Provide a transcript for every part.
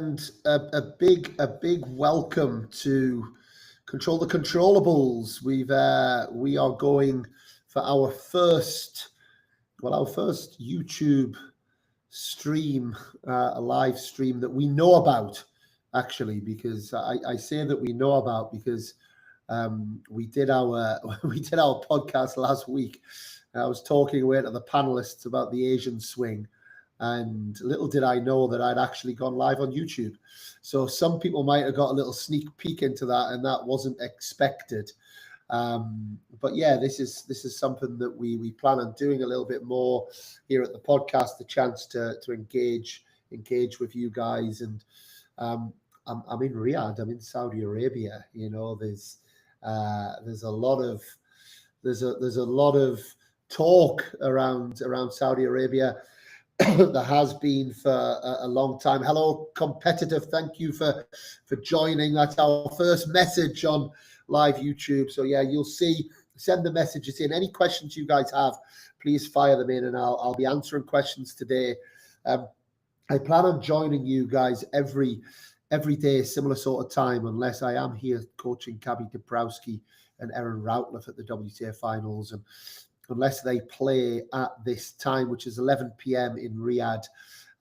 And a big welcome to Control the Controllables. We are going for our first YouTube stream, a live stream that we know about, actually, because I say that we know about because we did our podcast last week. I was talking away to the panelists about the Asian swing. And little did I know that I'd actually gone live on YouTube. So some people might have got a little sneak peek into that, and that wasn't expected. But yeah, this is something that we plan on doing a little bit more here at the podcast. The chance to engage with you guys, and I'm in Riyadh. I'm in Saudi Arabia. You know, there's a lot of talk around Saudi Arabia. There has been for a long time. Hello, competitive. Thank you for joining. That's our first message on live YouTube. So yeah, you'll see. Send the messages in. Any questions you guys have, please fire them in, and I'll be answering questions today. I plan on joining you guys every day, similar sort of time, unless I am here coaching Dabrowski and Erin Routliffe at the WTA Finals, and unless they play at this time, which is 11 p.m. in Riyadh,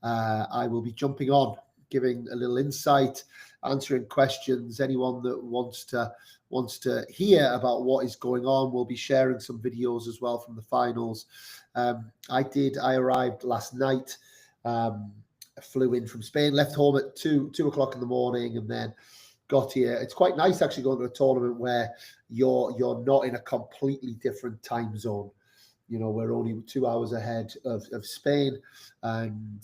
I will be jumping on, giving a little insight, answering questions. Anyone that wants to hear about what is going on, we'll be sharing some videos as well from the finals. I arrived last night, flew in from Spain, left home at 2 o'clock in the morning, and then got here. It's quite nice actually going to a tournament where you're not in a completely different time zone. You know, we're only 2 hours ahead of Spain, and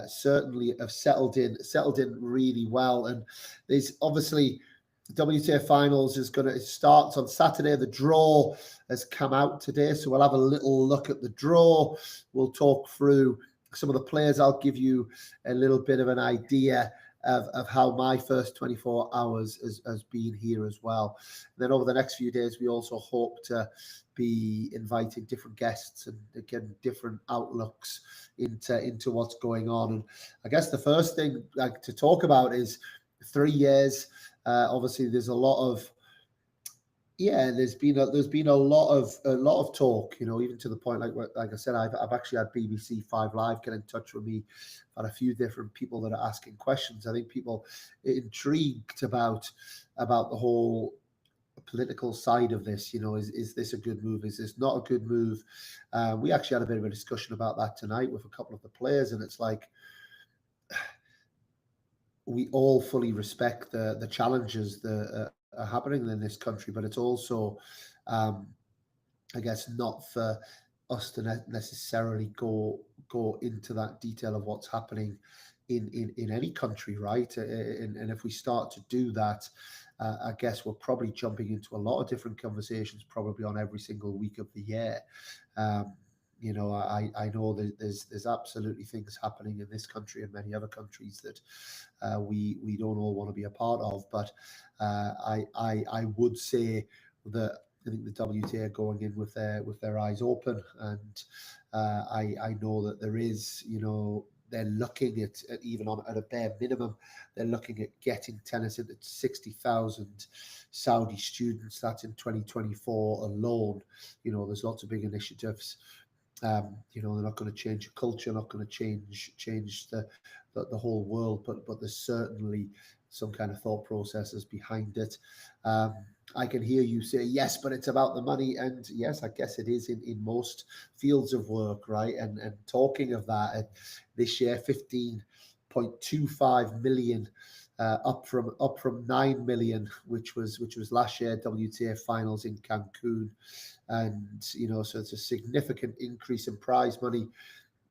certainly have settled in really well. And there's obviously WTA Finals it starts on Saturday. The draw has come out today, so we'll have a little look at the draw. We'll talk through some of the players. I'll give you a little bit of an idea of how my first 24 hours has been here as well. And then over the next few days, we also hope to be inviting different guests and again different outlooks into what's going on. And I guess the first thing to talk about is 3 years. Obviously, there's a lot of there's been a lot of talk, you know, even to the point like I said, I've actually had BBC 5 Live get in touch with me, had a few different people that are asking questions. I think people are intrigued about the whole political side of this. You know, is this a good move? Is this not a good move? We actually had a bit of a discussion about that tonight with a couple of the players, and it's like we all fully respect the challenges that are happening in this country, but it's also, I guess, not for us to necessarily go into that detail of what's happening in any country, right? And if we start to do that, I guess we're probably jumping into a lot of different conversations, probably on every single week of the year. You know, I know that there's absolutely things happening in this country and many other countries that we don't all want to be a part of. But I would say that I think the WTA are going in with their eyes open, and I know that there is, you know, they're looking at even at a bare minimum, they're looking at getting tennis into 60,000 Saudi students. That's in 2024 alone. You know, there's lots of big initiatives. You know, they're not going to change the culture, not going to change the whole world, but there's certainly some kind of thought processes behind it. I can hear you say, yes, but it's about the money. And yes, I guess it is in most fields of work, right? And talking of that, this year, 15.25 million, up from 9 million, which was last year WTA Finals in Cancun. And, you know, so it's a significant increase in prize money.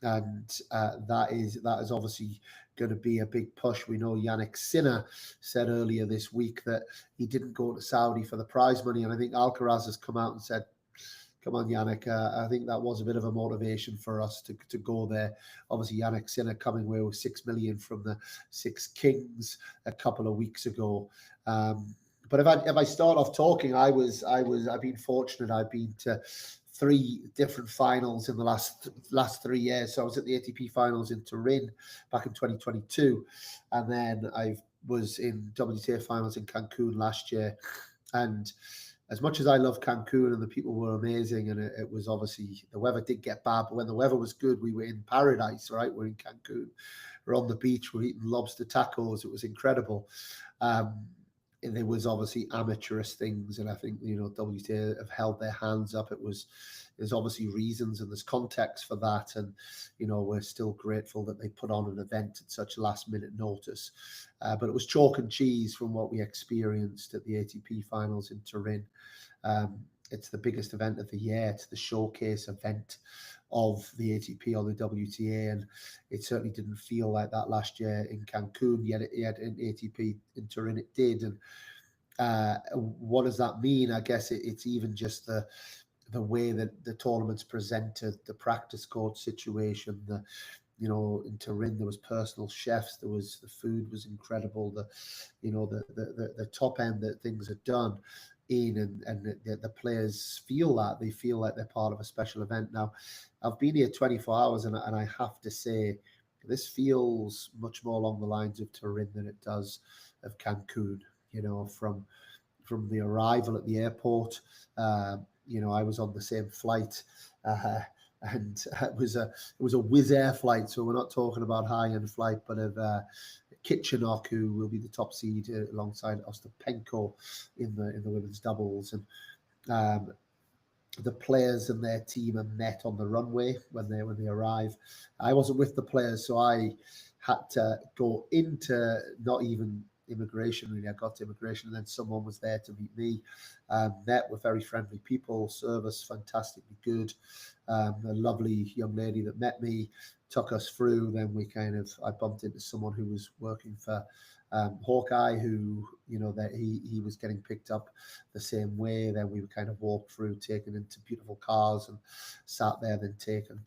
And that is obviously going to be a big push. We know Yannick Sinner said earlier this week that he didn't go to Saudi for the prize money. And I think Alcaraz has come out and said, come on, Yannick, I think that was a bit of a motivation for us to go there. Obviously, Yannick Sinner coming away with 6 million from the Six Kings a couple of weeks ago. But if I start off talking, I've been fortunate. I've been to 3 different finals in the last 3 years. So I was at the ATP Finals in Turin back in 2022, and then I was in WTA Finals in Cancun last year. And as much as I love Cancun and the people were amazing, and it was obviously, the weather did get bad, but when the weather was good, we were in paradise, right? We're in Cancun, we're on the beach, we're eating lobster tacos. It was incredible. And there was obviously amateurish things, and I think, you know, WTA have held their hands up. There's obviously reasons and there's context for that, and you know, we're still grateful that they put on an event at such last minute notice. But it was chalk and cheese from what we experienced at the ATP Finals in Turin. It's the biggest event of the year. It's the showcase event of the ATP or the WTA, and it certainly didn't feel like that last year in Cancun, yet in ATP in Turin it did. And what does that mean? I guess it's even just the way that the tournament's presented, the practice court situation, you know, in Turin there was personal chefs, the food was incredible, the top end that things are done in, and the players feel that they feel like they're part of a special event. Now, I've been here 24 hours, and I have to say, this feels much more along the lines of Turin than it does of Cancun. You know, from the arrival at the airport, you know, I was on the same flight, and it was a Wizz Air flight, so we're not talking about high-end flight, but of Kitchenok, who will be the top seed alongside Ostapenko in the women's doubles. And the players and their team are met on the runway when they arrive. I wasn't with the players, so I had to go into not even immigration, really. I got to immigration, and then someone was there to meet me. Met with very friendly people, service fantastically good. A lovely young lady that met me took us through. Then I bumped into someone who was working for Hawkeye, who, you know, that he was getting picked up the same way. Then we were kind of walked through, taken into beautiful cars, and sat there, then taken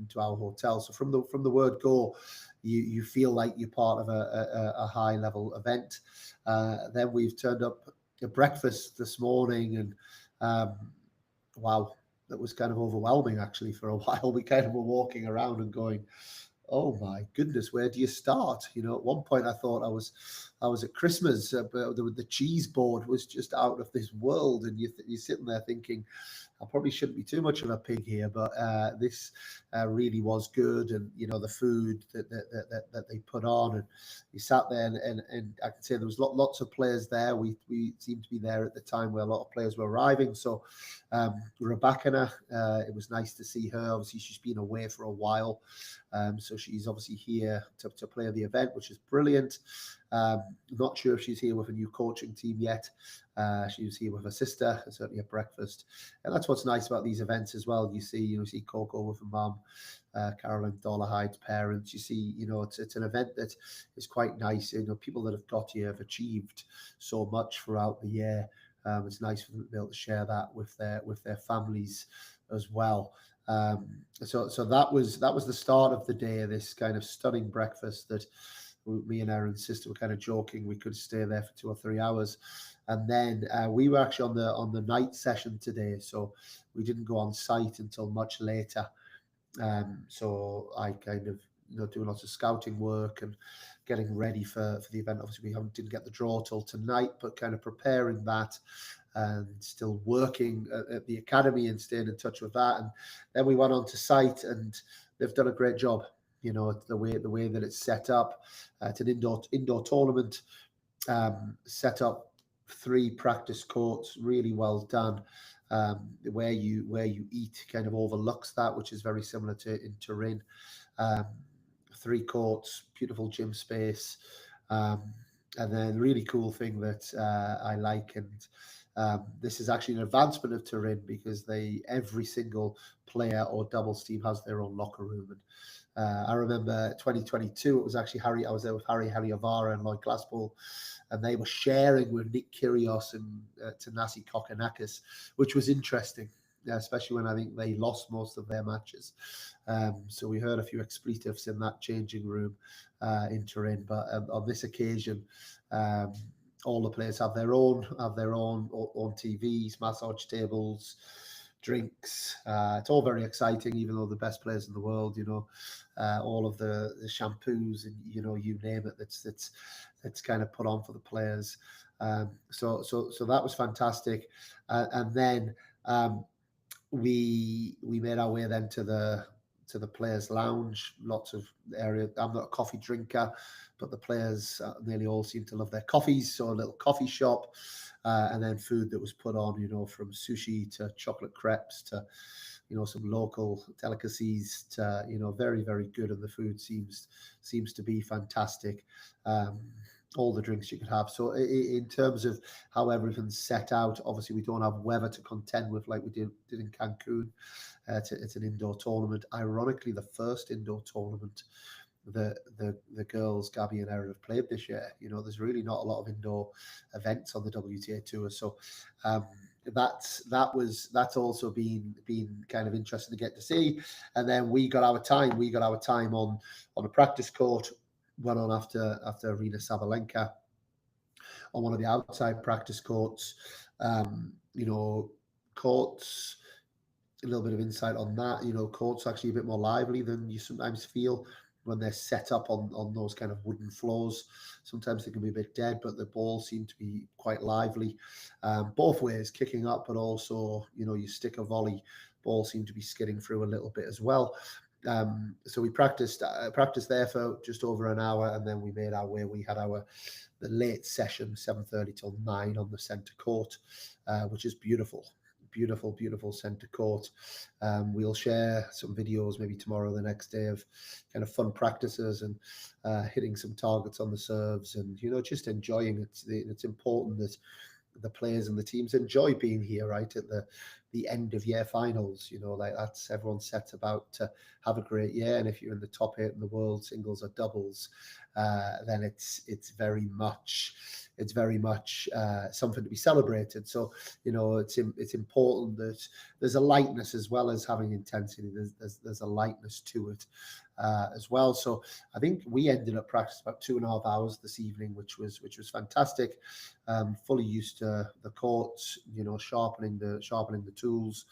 to our hotel. So from the word go, you feel like you're part of a high level event. Then we've turned up at breakfast this morning, and wow, that was kind of overwhelming actually. For a while, we kind of were walking around and going, oh my goodness, where do you start? You know, at one point I thought I was at Christmas, but the cheese board was just out of this world, and you're sitting there thinking, I probably shouldn't be too much of a pig here, but this really was good. And you know, the food that they put on, and you sat there, and I can say there was lots of players there. We seemed to be there at the time where a lot of players were arriving. So Rebecca, it was nice to see her. Obviously, she's been away for a while, so she's obviously here to play the event, which is brilliant. Not sure if she's here with a new coaching team yet. She was here with her sister, certainly at breakfast. And that's what's nice about these events as well. You see Coco with her mum, Caroline Dollarhide's parents. You see, you know, it's an event that is quite nice. You know, people that have got here have achieved so much throughout the year. It's nice for them to be able to share that with their families as well. So that was the start of the day. This kind of stunning breakfast that me and Erin's sister were kind of joking we could stay there for 2 or 3 hours. And then we were actually on the night session today, so we didn't go on site until much later. So I kind of, you know, doing lots of scouting work and getting ready for the event. Obviously, we didn't get the draw till tonight, but kind of preparing that and still working at the academy and staying in touch with that. And then we went on to site, and they've done a great job. You know, the way that it's set up. It's an indoor tournament, set up 3 practice courts, really well done. Where you eat kind of overlooks that, which is very similar to in Turin. 3 courts, beautiful gym space, and then really cool thing that I like, and this is actually an advancement of Turin, because every single player or doubles team has their own locker room. And I remember 2022, it was actually I was there with Harry Avara and Lloyd Glasspool, and they were sharing with Nick Kyrgios and Thanasi Kokkinakis, which was interesting, especially when I think they lost most of their matches. So we heard a few expletives in that changing room in Turin. But on this occasion, all the players have their own TVs, massage tables, drinks. It's all very exciting, even though the best players in the world, all of the shampoos and you name it, that's kind of put on for the players. So that was fantastic, and then we made our way then to the players' lounge. Lots of area. I'm not a coffee drinker, but the players nearly all seem to love their coffees. So a little coffee shop, and then food that was put on, from sushi to chocolate crepes to, some local delicacies to, very, very good. And the food seems to be fantastic. All the drinks you could have. So in terms of how everything's set out, obviously we don't have weather to contend with like we did in Cancun. It's an indoor tournament. Ironically, the first indoor tournament the girls, Gabby and Erin, have played this year. There's really not a lot of indoor events on the WTA tour. So that's also been kind of interesting to get to see. And then we got our time on a practice court. Went on after Arina Sabalenka on one of the outside practice courts. Courts, a little bit of insight on that. Courts are actually a bit more lively than you sometimes feel when they're set up on those kind of wooden floors. Sometimes they can be a bit dead, but the balls seem to be quite lively. Both ways, kicking up, but also, you stick a volley, ball seem to be skidding through a little bit as well. So we practiced there for just over an hour, and then we made our way. We had the late session, 7:30 till 9 on the centre court, which is beautiful centre court. We'll share some videos maybe tomorrow, the next day, of kind of fun practices and hitting some targets on the serves, and just enjoying it. It's important that the players and the teams enjoy being here, right, at the end of year finals. Like that's everyone's set about to have a great year, and if you're in the top 8 in the world, singles or doubles, then it's very much something to be celebrated. So it's important that there's a lightness as well as having intensity. There's a lightness to it as well. So I think we ended up practicing about 2.5 hours this evening, which was fantastic. Fully used to the courts, sharpening the tools,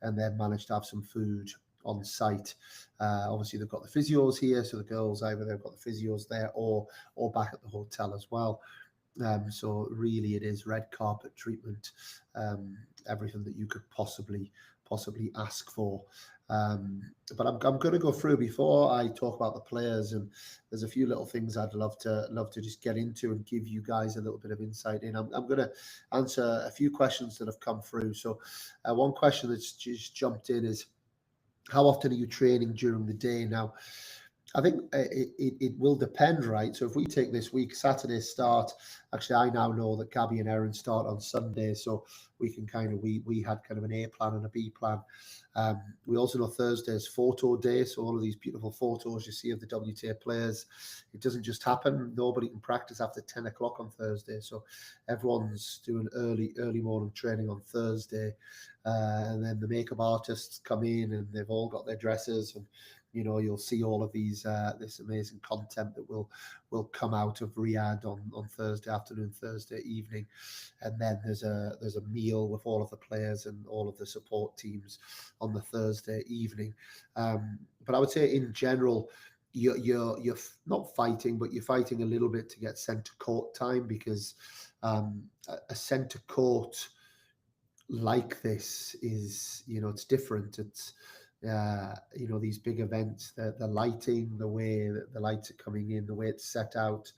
and then managed to have some food on site. Obviously they've got the physios here, so the girls, either they've got the physios there or back at the hotel as well. So really it is red carpet treatment, everything that you could possibly ask for. But I'm going to go through, before I talk about the players, and there's a few little things I'd love to just get into and give you guys a little bit of insight in. I'm going to answer a few questions that have come through. So one question that's just jumped in is, how often are you training during the day? Now, I think it will depend, right? So if we take this week, Saturday start, actually I now know that Gabby and Erin start on Sunday, so we can we had kind of an A plan and a B plan. We also know Thursday is photo day, so all of these beautiful photos you see of the WTA players, it doesn't just happen. Nobody can practice after 10 o'clock on Thursday, so everyone's doing early morning training on Thursday, and then the makeup artists come in and they've all got their dresses, and you'll see all of these this amazing content that will come out of Riyadh on Thursday afternoon, Thursday evening, and then there's a meal with all of the players and all of the support teams on the Thursday evening. But I would say in general, you're not fighting, but you're fighting a little bit to get centre court time, because a centre court like this is, it's different. It's these big events, the lighting, the way that the lights are coming in, the way it's set out,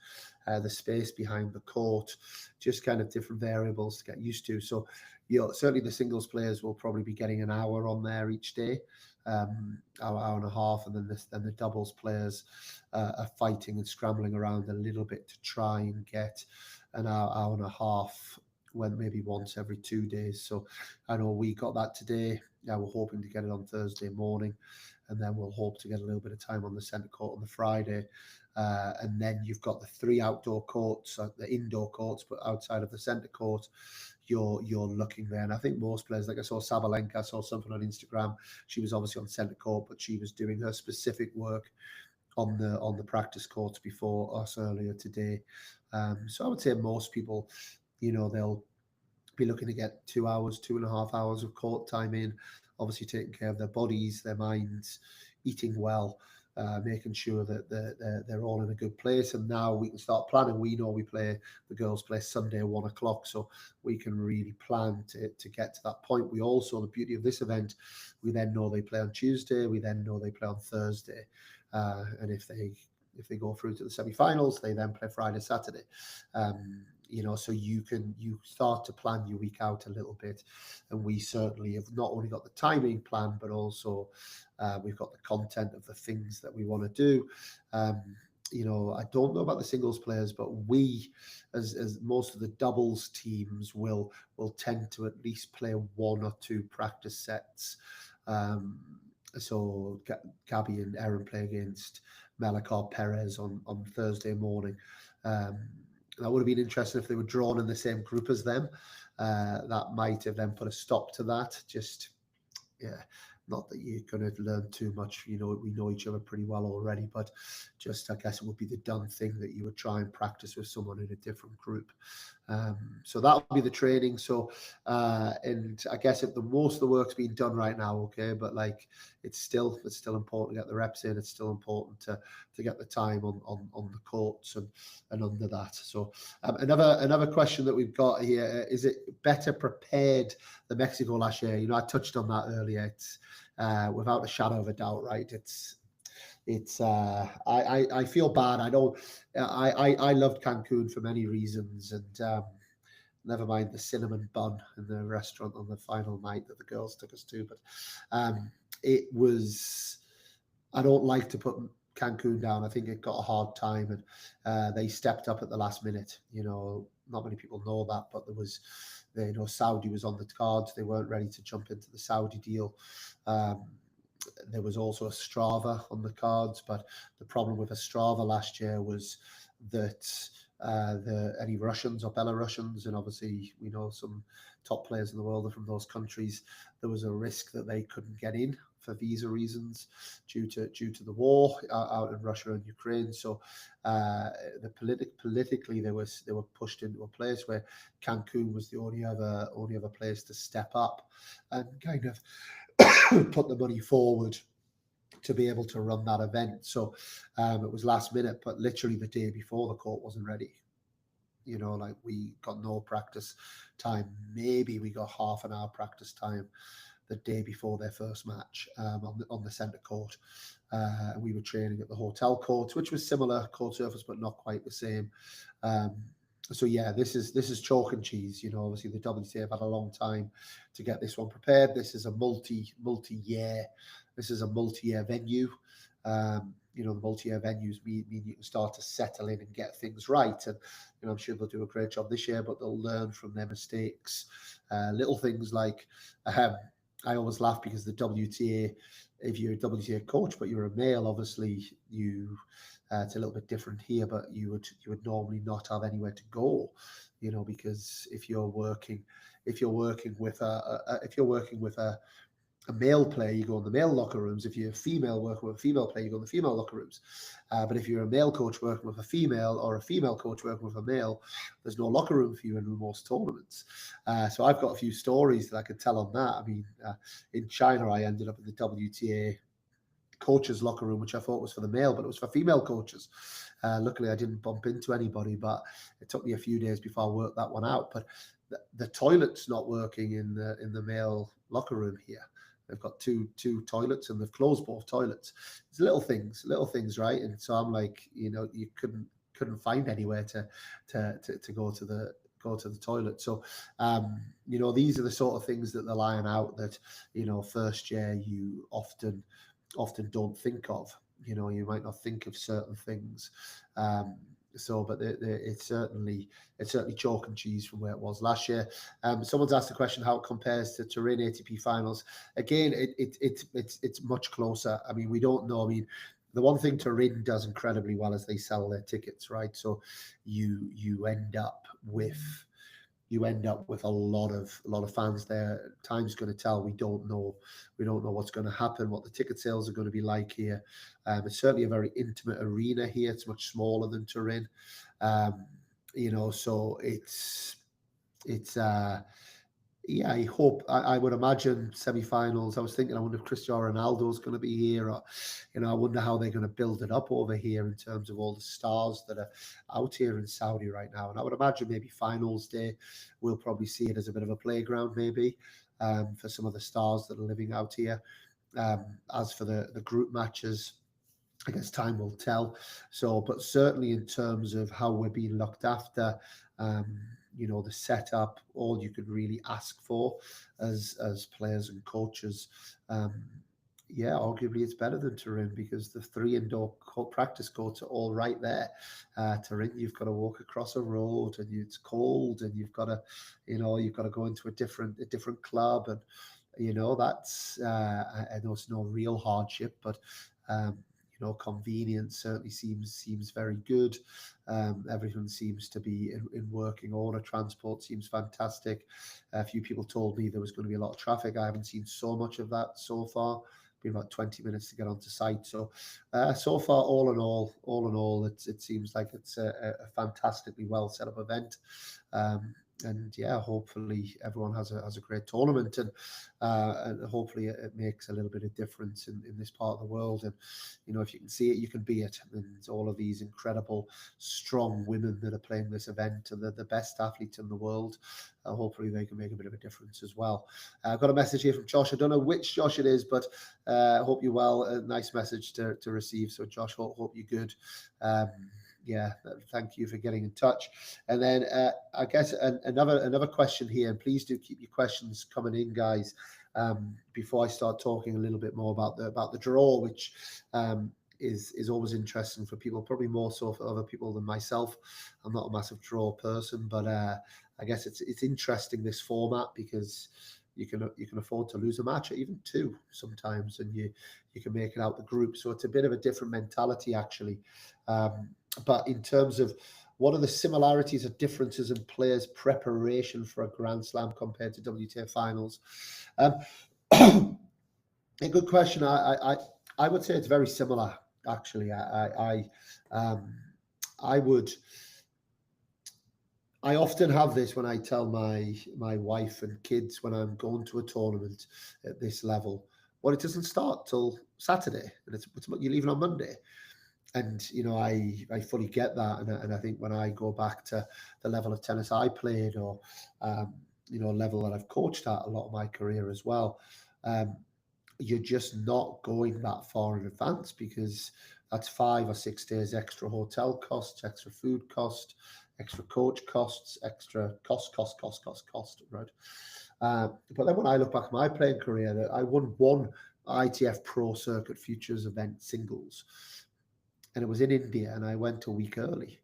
the space behind the court, just kind of different variables to get used to. So, certainly the singles players will probably be getting an hour on there each day, hour and a half, and then the doubles players are fighting and scrambling around a little bit to try and get an hour and a half, when maybe once every 2 days. So I know we got that today. We're hoping to get it on Thursday morning, and then we'll hope to get a little bit of time on the centre court on the Friday. And then you've got the 3 outdoor courts, the indoor courts, but outside of the centre court, you're looking there. And I think most players, like I saw Sabalenka, I saw something on Instagram. She was obviously on centre court, but she was doing her specific work on the practice courts before us earlier today. So I would say most people, they'll be looking to get 2 hours, 2.5 hours of court time in, obviously taking care of their bodies, their minds, eating well, making sure that they're all in a good place. And now we can start planning. We know the girls play Sunday 1 o'clock, so we can really plan to get to that point. We also, the beauty of this event, we then know they play on Tuesday, we then know they play on Thursday, and if they go through to the semi-finals, they then play Friday, Saturday. So you start to plan your week out a little bit, and we certainly have not only got the timing plan, but also we've got the content of the things that we want to do. I don't know about the singles players, but we, as most of the doubles teams, will tend to at least play 1 or 2 practice sets. So Gabby and Erin play against Melakar Perez on Thursday morning. That would have been interesting if they were drawn in the same group as them. That might have then put a stop to that. Not that you're going to learn too much. We know each other pretty well already, but just, I guess it would be the done thing that you would try and practice with someone in a different group. So that would be the training. So, and I guess if most of the work's been done right now, okay, but like it's still important to get the reps in. It's still important to get the time on the courts and under that. So another question that we've got here, is it better prepared than Mexico last year? I touched on that earlier. It's without a shadow of a doubt, right? I feel bad. I loved Cancun for many reasons, and never mind the cinnamon bun in the restaurant on the final night that the girls took us to, but I don't like to put Cancun down. I think it got a hard time, and they stepped up at the last minute. Not many people know that, but Saudi was on the cards. They weren't ready to jump into the Saudi deal. There was also Ostrava on the cards, but the problem with Ostrava last year was that any Russians or Belarusians, and obviously we know some top players in the world are from those countries, there was a risk that they couldn't get in for visa reasons due to the war out in Russia and Ukraine. So politically they were pushed into a place where Cancun was the only other place to step up and kind of put the money forward to be able to run that event. So it was last minute, but literally the day before, the court wasn't ready. We got no practice time. Maybe we got half an hour practice time the day before their first match on the centre court. We were training at the hotel court, which was similar court surface, but not quite the same. So yeah, this is chalk and cheese. Obviously the WTA have had a long time to get this one prepared. This is a multi-year venue. The multi-year venues mean you can start to settle in and get things right. And I'm sure they'll do a great job this year, but they'll learn from their mistakes. Little things like I always laugh because the WTA, if you're a WTA coach but you're a male, obviously it's a little bit different here, but you would normally not have anywhere to go, because if you're working with a male player, you go in the male locker rooms. If you're a female working with a female player, you go in the female locker rooms. But if you're a male coach working with a female or a female coach working with a male, there's no locker room for you in most tournaments. So I've got a few stories that I could tell on that. I mean, in China, I ended up in the WTA coaches locker room, which I thought was for the male, but it was for female coaches. Luckily, I didn't bump into anybody, but it took me a few days before I worked that one out. But the toilet's not working in the male locker room here. They've got two toilets and they've closed both toilets. It's little things, right? And so I'm like, you couldn't find anywhere to go to the toilet. So, these are the sort of things that they'll iron out that, first year you often don't think of. You might not think of certain things. But it's certainly chalk and cheese from where it was last year. Someone's asked the question how it compares to Turin ATP Finals. Again, it's much closer. I mean, we don't know. I mean, the one thing Turin does incredibly well is they sell their tickets, right? So you end up with a lot of fans there. Time's going to tell. We don't know what's going to happen, what the ticket sales are going to be like here. It's certainly a very intimate arena here. It's much smaller than Turin. So it's Yeah, I hope. I would imagine semi-finals. I was thinking, I wonder if Cristiano Ronaldo's going to be here, or I wonder how they're going to build it up over here in terms of all the stars that are out here in Saudi right now. And I would imagine maybe finals day, we'll probably see it as a bit of a playground, maybe for some of the stars that are living out here. As for the group matches, I guess time will tell. So, but certainly in terms of how we're being looked after, um, the setup, all you could really ask for as players and coaches. Um, yeah, arguably it's better than Turin because the three indoor practice courts are all right there. Turin, you've got to walk across a road, and it's cold, and you've got to go into a different club, and that's I know it's no real hardship, but um, convenience certainly seems very good. Everything seems to be in working order. Transport seems fantastic. A few people told me there was going to be a lot of traffic. I haven't seen so much of that so far. Been about 20 minutes to get onto site. So, so far, all in all, it seems like it's a fantastically well set up event. And yeah, hopefully everyone has a great tournament, and hopefully it makes a little bit of difference in this part of the world. And if you can see it, you can be it. And all of these incredible, strong women that are playing this event, and they're the best athletes in the world. Hopefully they can make a bit of a difference as well. I've got a message here from Josh. I don't know which Josh it is, but I hope you're well. A nice message to receive. So Josh, hope you're good. Um, yeah, thank you for getting in touch. And then I guess another question here, and please do keep your questions coming in, guys. Before I start talking a little bit more about the draw, which is always interesting for people, probably more so for other people than myself. I'm not a massive draw person, but I guess it's interesting, this format, because you can afford to lose a match, or even two sometimes, and you can make it out the group. So it's a bit of a different mentality, actually. But in terms of what are the similarities or differences in players' preparation for a Grand Slam compared to WTA Finals? A good question. I would say it's very similar. Actually, I would. I often have this when I tell my wife and kids when I'm going to a tournament at this level. Well, it doesn't start till Saturday, and you're leaving on Monday. And I fully get that, and I think when I go back to the level of tennis I played, or level that I've coached at a lot of my career as well, um, you're just not going that far in advance, because that's 5 or 6 days extra hotel costs, extra food cost, extra coach costs, extra cost, right? But then when I look back at my playing career, I won one ITF Pro Circuit Futures event singles, and it was in India, and I went a week early.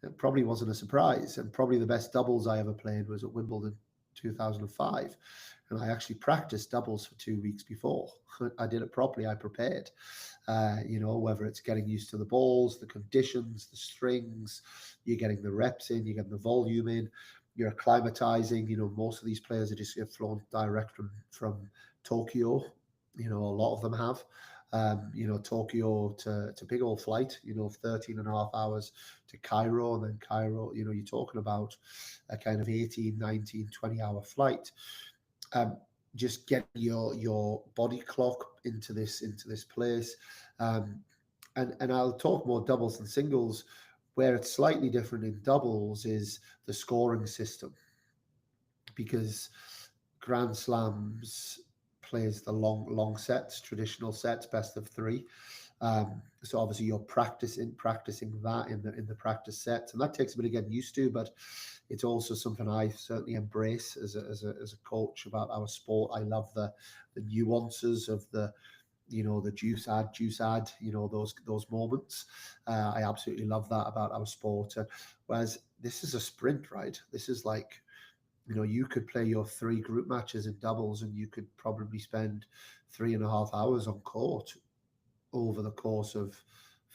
It probably wasn't a surprise, and probably the best doubles I ever played was at Wimbledon 2005, and I actually practiced doubles for 2 weeks before. I did it properly. I prepared, whether it's getting used to the balls, the conditions, the strings, you're getting the reps in, you're getting the volume in, you're acclimatizing. Most of these players are just flown direct from Tokyo. A lot of them have. Tokyo to big old flight, 13 and a half hours to Cairo, and then Cairo, you're talking about a kind of 18, 19, 20-hour flight. Just getting your body clock into this place. And I'll talk more doubles than singles. Where it's slightly different in doubles is the scoring system, because Grand Slams plays the long sets, traditional sets, best of three. So obviously you're practicing that in the practice sets, and that takes a bit of getting used to. But it's also something I certainly embrace as a coach about our sport. I love the nuances of the juice add, those moments. I absolutely love that about our sport. Whereas this is a sprint, right? This is like, you could play your 3 group matches in doubles, and you could probably spend 3.5 hours on court over the course of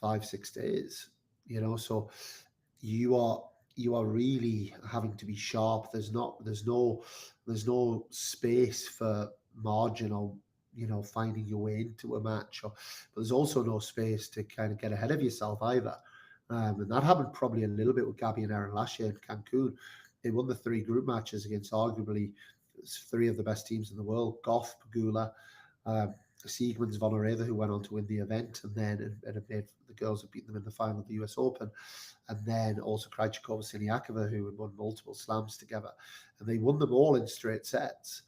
5-6 days. So you are really having to be sharp. There's no space for margin, or finding your way into a match, but there's also no space to kind of get ahead of yourself either. And that happened probably a little bit with Gabby and Erin last year in Cancun. They won the 3 group matches against arguably 3 of the best teams in the world: Goff, Pegula, Siegmund, Zvonareva, who went on to win the event, and then and made, the girls have beaten them in the final of the US Open, and then also Krejcikova, Siniakova, who had won multiple slams together, and they won them all in straight sets.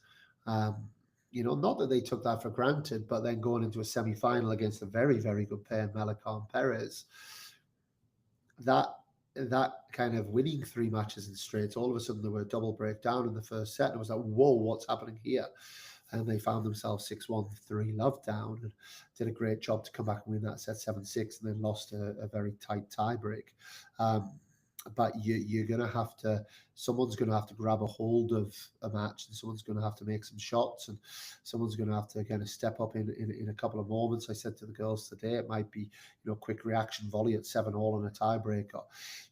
Not that they took that for granted, but then going into a semi-final against a very, very good pair, Melika and Perez, that kind of winning 3 matches in straight, all of a sudden there were a double breakdown in the first set, and it was like, whoa, what's happening here? And they found themselves 6-1, 3-love down, and did a great job to come back and win that set 7-6, and then lost a very tight tiebreak. But you're going to have to, someone's going to have to grab a hold of a match, and someone's going to have to make some shots, and someone's going to have to kind of step up in a couple of moments. I said to the girls today, it might be, quick reaction volley at 7-all in a tiebreak, or,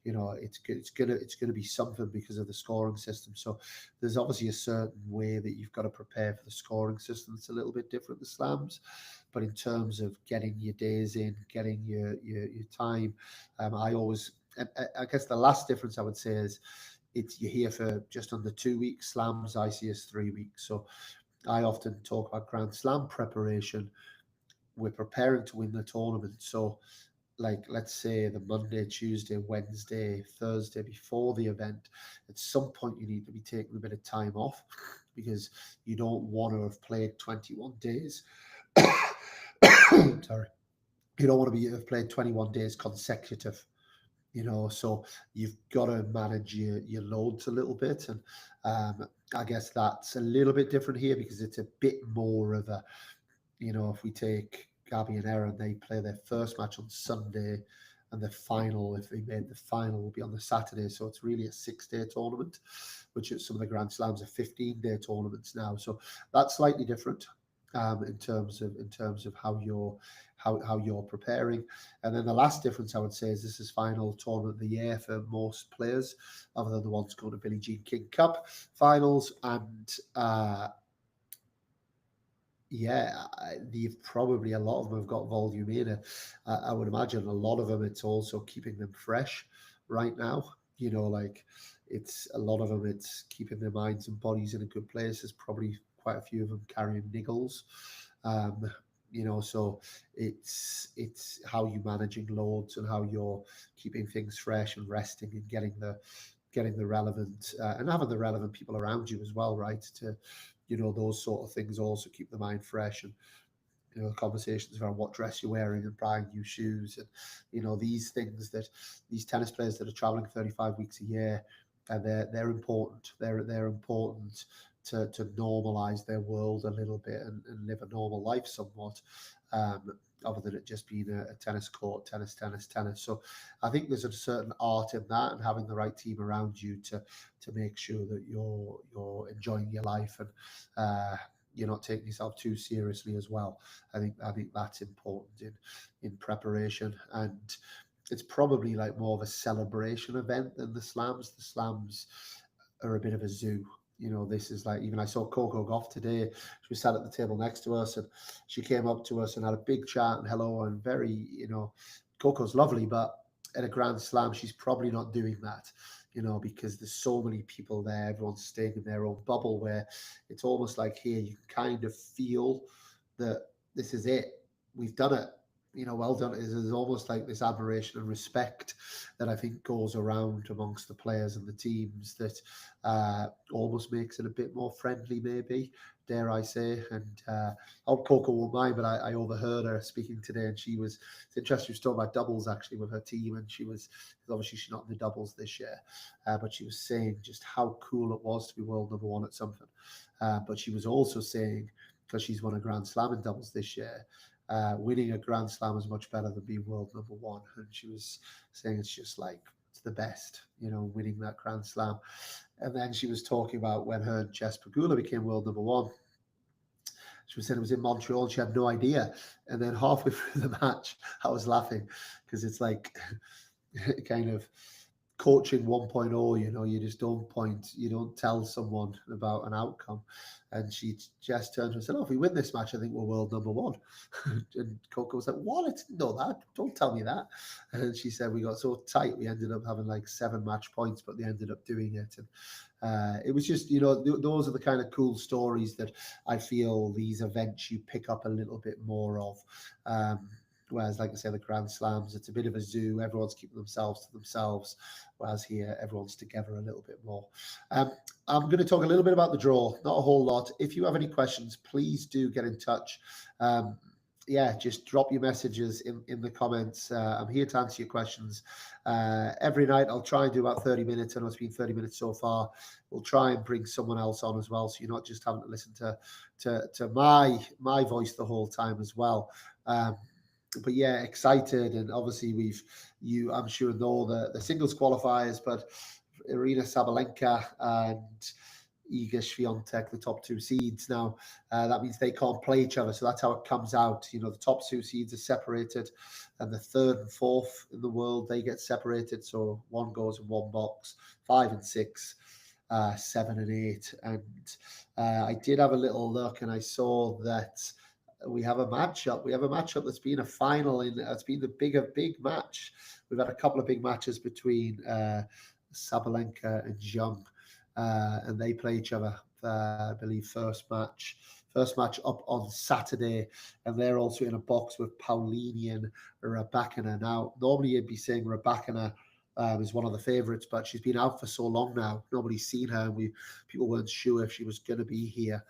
it's going to be something because of the scoring system. So there's obviously a certain way that you've got to prepare for the scoring system. It's a little bit different, the slams. But in terms of getting your days in, getting your time, I guess the last difference I would say is you're here for just under 2 weeks. Slams I see as 3 weeks. So I often talk about Grand Slam preparation. We're preparing to win the tournament. So like, let's say the Monday, Tuesday, Wednesday, Thursday before the event, at some point you need to be taking a bit of time off, because you don't want to have played 21 days. Sorry. You don't want to have played 21 days consecutive. So you've got to manage your loads a little bit. And I guess that's a little bit different here, because it's a bit more of a, if we take Gabby and Erin, they play their first match on Sunday, and the final, if they made the final, will be on the Saturday. So it's really a 6-day tournament, which is, some of the Grand Slams are 15-day tournaments now. So that's slightly different. In terms of how you're preparing. And then the last difference I would say is this is final tournament of the year for most players, other than the ones going to Billie Jean King Cup finals. And you've probably, a lot of them have got volume in. I would imagine a lot of them, it's also keeping them fresh right now. It's a lot of them, it's keeping their minds and bodies in a good place. There's probably quite a few of them carrying niggles. So it's how you're managing loads and how you're keeping things fresh and resting and getting the relevant and having the relevant people around you as well, right? To, those sort of things also keep the mind fresh. And conversations around what dress you're wearing and buying new shoes, and these things, that these tennis players that are traveling 35 weeks a year, and they're important. They're important to normalize their world a little bit and live a normal life somewhat, other than it just being a tennis court, tennis. So I think there's a certain art in that, and having the right team around you to make sure that you're enjoying your life, and you're not taking yourself too seriously as well. I think that's important in preparation. And it's probably like more of a celebration event than the slams. The slams are a bit of a zoo. This is like, even I saw Coco Gauff today. She was sat at the table next to us, and she came up to us and had a big chat and hello, and very, Coco's lovely, but at a Grand Slam, she's probably not doing that, because there's so many people there. Everyone's staying in their own bubble, where it's almost like here you can kind of feel that this is it. We've done it. Well done. There's almost like this admiration and respect that I think goes around amongst the players and the teams, that almost makes it a bit more friendly, maybe, dare I say. And I hope Coco won't mind, but I overheard her speaking today, and it's interesting, she was talking about doubles actually with her team, and because obviously she's not in the doubles this year, but she was saying just how cool it was to be world number one at something. But she was also saying, because she's won a Grand Slam in doubles this year, winning a Grand Slam is much better than being world number one. And she was saying it's just like, it's the best, winning that Grand Slam. And then she was talking about when her and Jess Pegula became world number one. She was saying it was in Montreal and she had no idea. And then halfway through the match, I was laughing, because it's like kind of, coaching 1.0, you just you don't tell someone about an outcome. And she just turned and said, "Oh, if we win this match, I think we're world number one." And Coco was like, "What? I didn't know that. Don't tell me that." And she said, "We got so tight, we ended up having like 7 match points, but they ended up doing it." And it was just, those are the kind of cool stories that I feel these events you pick up a little bit more of. Whereas, like I say, the Grand Slams, it's a bit of a zoo. Everyone's keeping themselves to themselves. Whereas here, everyone's together a little bit more. I'm going to talk a little bit about the draw, not a whole lot. If you have any questions, please do get in touch. Just drop your messages in the comments. I'm here to answer your questions. Every night I'll try and do about 30 minutes. I know it's been 30 minutes so far. We'll try and bring someone else on as well, so you're not just having to listen to my voice the whole time as well. But yeah, excited, and obviously I'm sure know the singles qualifiers, but Irina Sabalenka and Iga Swiatek, the top 2 seeds. Now, that means they can't play each other, so that's how it comes out. The top 2 seeds are separated, and the 3rd and 4th in the world, they get separated, so one goes in one box. 5 and 6, 7 and 8, and I did have a little look, and I saw that we have a matchup. We have a matchup that's been a final. It's been the big match. We've had a couple of big matches between Sabalenka and Zhang, and they play each other. I believe first match up on Saturday, and they're also in a box with Paulini and Rybakina. Now, normally you'd be saying Rybakina is one of the favourites, but she's been out for so long now. Nobody's seen her, and people weren't sure if she was going to be here.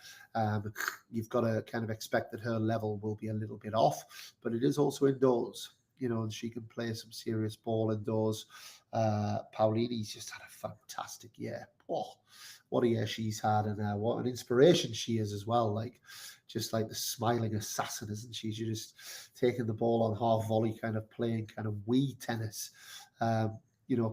You've got to kind of expect that her level will be a little bit off, but it is also indoors, and she can play some serious ball indoors. Paulini's just had a fantastic year. Oh, what a year she's had, and what an inspiration she is as well. Just like the smiling assassin, isn't she? She's just taking the ball on half volley, kind of playing kind of Wii tennis.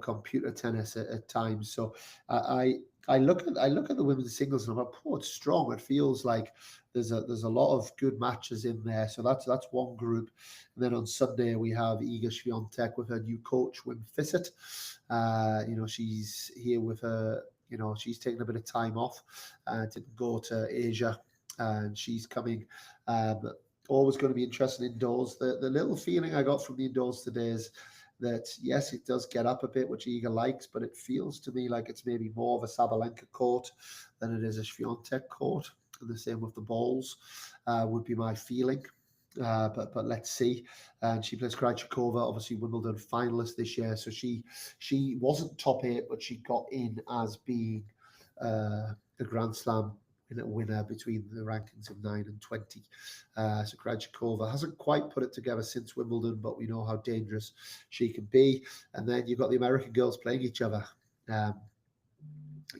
Computer tennis at times. So I look at the women's singles and I'm like, it's strong. It feels like there's a lot of good matches in there. So that's one group. And then on Sunday we have Iga Swiatek with her new coach, Wim Fissett. She's here with her. She's taking a bit of time off. Didn't go to Asia, and she's coming. Always going to be interesting indoors. The little feeling I got from the indoors today is that, yes, it does get up a bit, which Iga likes, but it feels to me like it's maybe more of a Sabalenka court than it is a Swiatek court. And the same with the balls, would be my feeling. But let's see. And she plays Krejcikova, obviously Wimbledon finalist this year. So she wasn't top 8, but she got in as being the Grand Slam winner between the rankings of 9 and 20. So Krejcikova hasn't quite put it together since Wimbledon, but we know how dangerous she can be. And then you've got the American girls playing each other.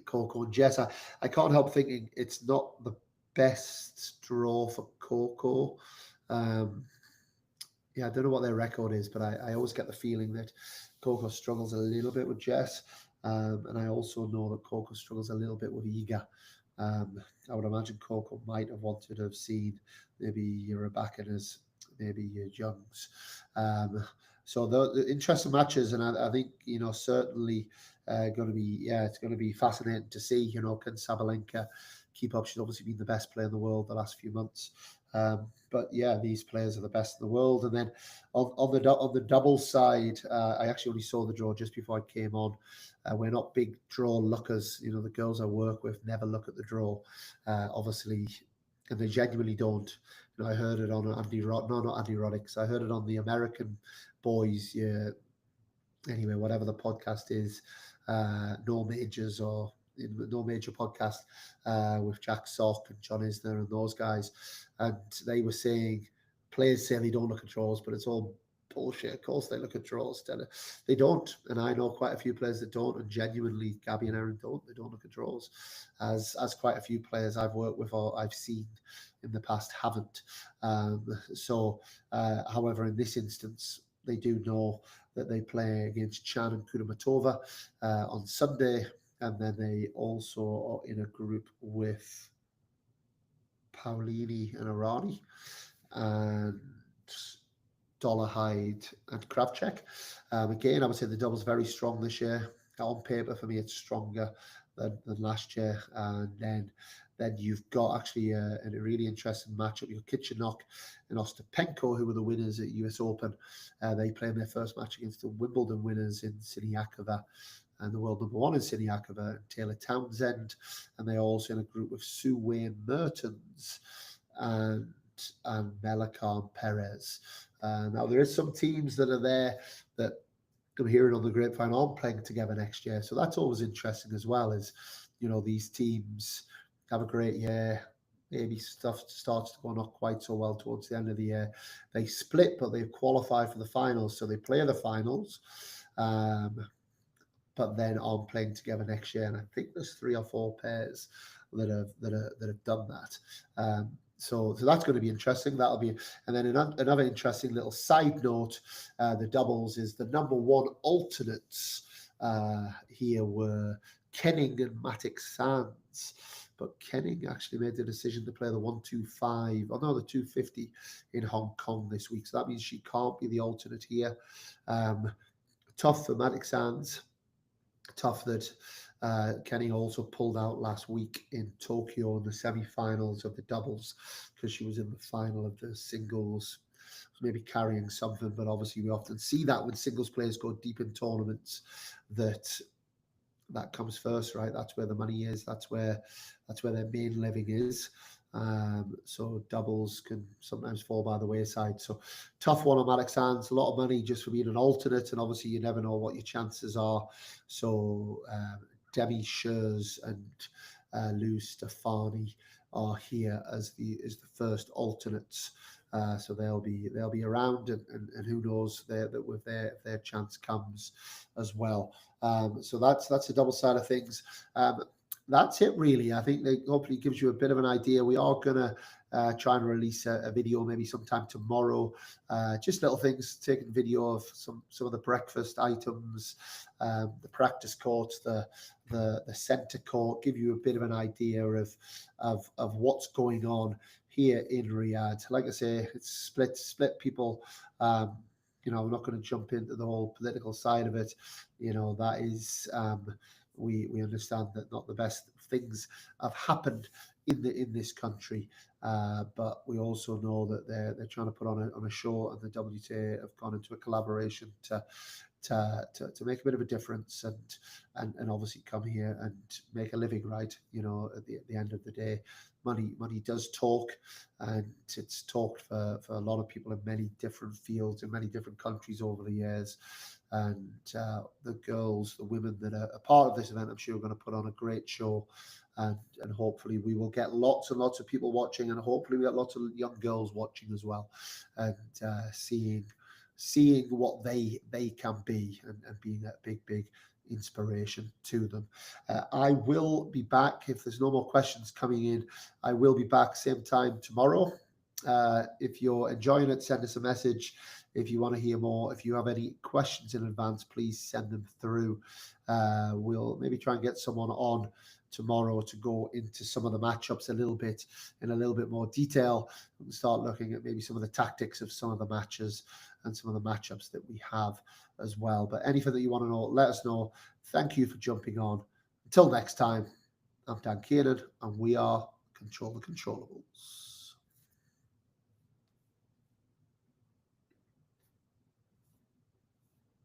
Coco and Jess. I can't help thinking it's not the best draw for Coco. I don't know what their record is, but I always get the feeling that Coco struggles a little bit with Jess. And I also know that Coco struggles a little bit with Iga. I would imagine Coco might have wanted to have seen maybe Rybakina's, maybe Young's. So the interesting matches, and I think certainly going to be it's going to be fascinating to see. Can Sabalenka keep up? She's obviously been the best player in the world the last few months. But yeah, these players are the best in the world. And then on the double side, I actually only saw the draw just before I came on. We're not big draw lookers. The girls I work with never look at the draw, obviously, and they genuinely don't. I heard it on not Andy Roddick's. I heard it on the American boys. Yeah. Anyway, whatever the podcast is, No Majors or No Major podcast with Jack Sock and John Isner and those guys, and they were saying players say they don't look at draws, but it's all bullshit. Of course they look at draws. They don't, and I know quite a few players that don't, and genuinely Gabby and Erin don't. They don't look at draws, as quite a few players I've worked with or I've seen in the past haven't. However, in this instance, they do know that they play against Chan and Kudermetova on Sunday, and then they also are in a group with Paulini and Arani and Dollarhide and Kravchuk. Again, I would say the double's very strong this year. on paper for me, it's stronger than last year. And then you've got actually a really interesting matchup. You've got Kitchenok and Ostapenko, who were the winners at US Open. They played their first match against the Wimbledon winners in Siniakova, and the world number one in Siniakova, and Taylor Townsend. And they're also in a group with Sue Wayne Mertens and Melican Perez. Now, there is some teams that are there that I'm hearing on the grapevine aren't playing together next year. So that's always interesting as well, is, these teams have a great year. Maybe stuff starts to go not quite so well towards the end of the year. They split, but they've qualified for the finals. So they play the finals, but then aren't playing together next year. And I think there's 3 or 4 pairs that have done that. So that's going to be interesting. That'll be, and then another interesting little side note, the doubles is the number 1 alternates here were Kenning and Matic Sands, but Kenning actually made the decision to play the 125, the 250 in Hong Kong this week. So that means she can't be the alternate here. Tough for Matic Sands. Tough that Kenny also pulled out last week in Tokyo in the semi-finals of the doubles, because she was in the final of the singles, maybe carrying something. But obviously we often see that when singles players go deep in tournaments, that comes first, right? That's where the money is. That's where their main living is. So doubles can sometimes fall by the wayside. So tough one on Matic Sands. A lot of money just for being an alternate, and obviously you never know what your chances are. So Demi Schurz and Lou Stefani are here as the first alternates. So they'll be around, and who knows that with their chance comes as well. So that's the double side of things. That's it, really. I think that hopefully gives you a bit of an idea. We are going to try and release a video maybe sometime tomorrow. Just little things, taking video of some of the breakfast items, the practice courts, the center court, give you a bit of an idea of what's going on here in Riyadh. Like I say, it's split people. I'm not going to jump into the whole political side of it. That is, we understand that not the best things have happened in this country, but we also know that they're trying to put on a show, and the WTA have gone into a collaboration to make a bit of a difference, and obviously come here and make a living, right? At the end of the day, money does talk, and it's talked for a lot of people in many different fields in many different countries over the years. And the women that are a part of this event, I'm sure are going to put on a great show, and hopefully we will get lots and lots of people watching, and hopefully we get lots of young girls watching as well, and seeing what they can be, and being a big inspiration to them. I will be back, if there's no more questions coming in. I will be back same time tomorrow. If you're enjoying it, send us a message. If you want to hear more, if you have any questions in advance, please send them through. We'll maybe try and get someone on tomorrow to go into some of the matchups in a little bit more detail, and start looking at maybe some of the tactics of some of the matches and some of the matchups that we have as well. But anything that you want to know, let us know. Thank you for jumping on. Until next time, I'm Dan Kiernan, and we are Control the Controllables.